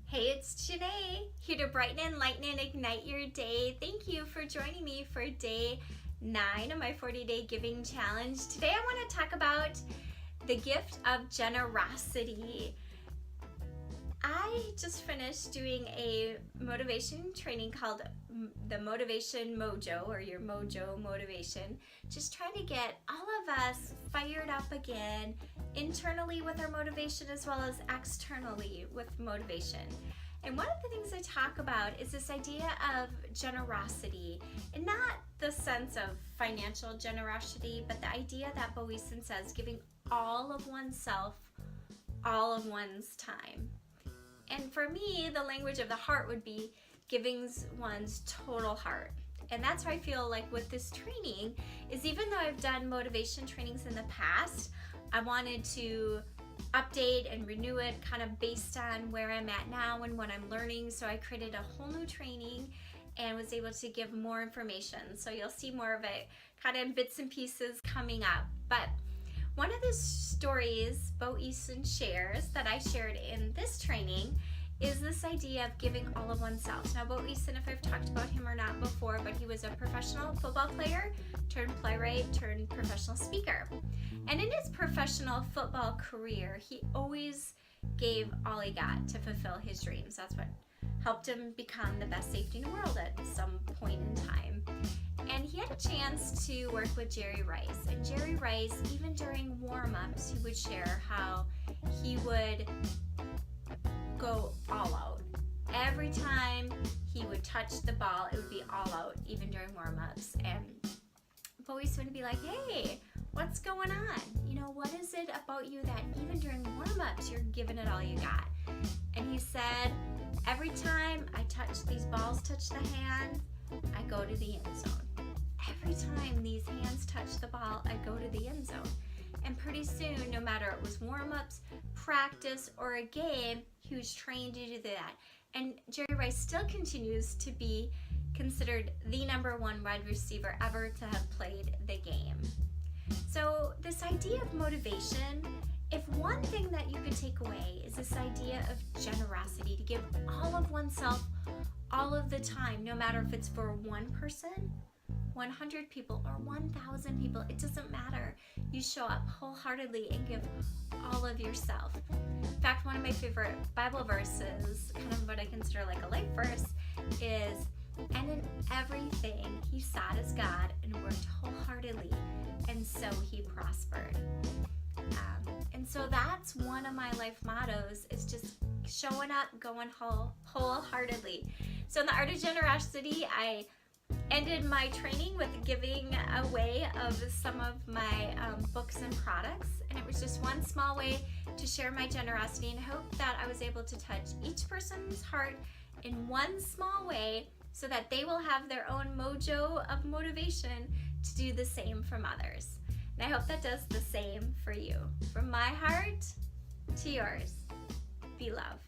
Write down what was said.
Hey, it's Janae, here to brighten and lighten and ignite your day. Thank you for joining me for day 9 of my 40-day giving challenge. Today I want to talk about the gift of generosity. I just finished doing a motivation training called the Motivation Mojo, or your Mojo Motivation, just trying to get all of us fired up again, internally with our motivation as well as externally with motivation. And one of the things I talk about is this idea of generosity, and not the sense of financial generosity, but the idea that Boysen says, giving all of oneself, all of one's time. And for me, the language of the heart would be giving one's total heart. And that's why I feel like with this training is, even though I've done motivation trainings in the past, I wanted to update and renew it kind of based on where I'm at now and what I'm learning. So I created a whole new training and was able to give more information. So you'll see more of it kind of in bits and pieces coming up. But one of the stories Boysen shares that I shared in this training is this idea of giving all of oneself. Now, Boysen, if I've talked about him or not before, but he was a professional football player turned playwright turned professional speaker. And in his professional football career, he always gave all he got to fulfill his dreams. That's what helped him become the best safety in the world at some point in time. And he had a chance to work with Jerry Rice. And Jerry Rice, even during warm-ups, he would share how he would go all out. Every time he would touch the ball, it would be all out, even during warm-ups. And Boysen would be like, hey, what's going on? You know, what is it about you that even during warm-ups, you're giving it all you got? And he said, every time these balls touch the hand, I go to the end zone. Every time these hands touch the ball, I go to the end zone. And pretty soon, no matter it was warm-ups, practice, or a game, he was trained to do that. And Jerry Rice still continues to be considered the #1 wide receiver ever to have played the game. So this idea of motivation, if one thing that you could take away is this idea of generosity, to give all of oneself all of the time, no matter if it's for one person, 100 people, or 1,000 people, it doesn't matter. You show up wholeheartedly and give all of yourself. In fact, one of my favorite Bible verses, kind of what I consider like a life verse, is, and in everything he sought as God and worked wholeheartedly, and so he prospered. And so that's one of my life mottos, is just showing up, going wholeheartedly. So in the Art of Generosity, I ended my training with giving away of some of my books and products, and it was just one small way to share my generosity, and I hope that I was able to touch each person's heart in one small way so that they will have their own mojo of motivation to do the same from others. And I hope that does the same for you. From my heart to yours, be love.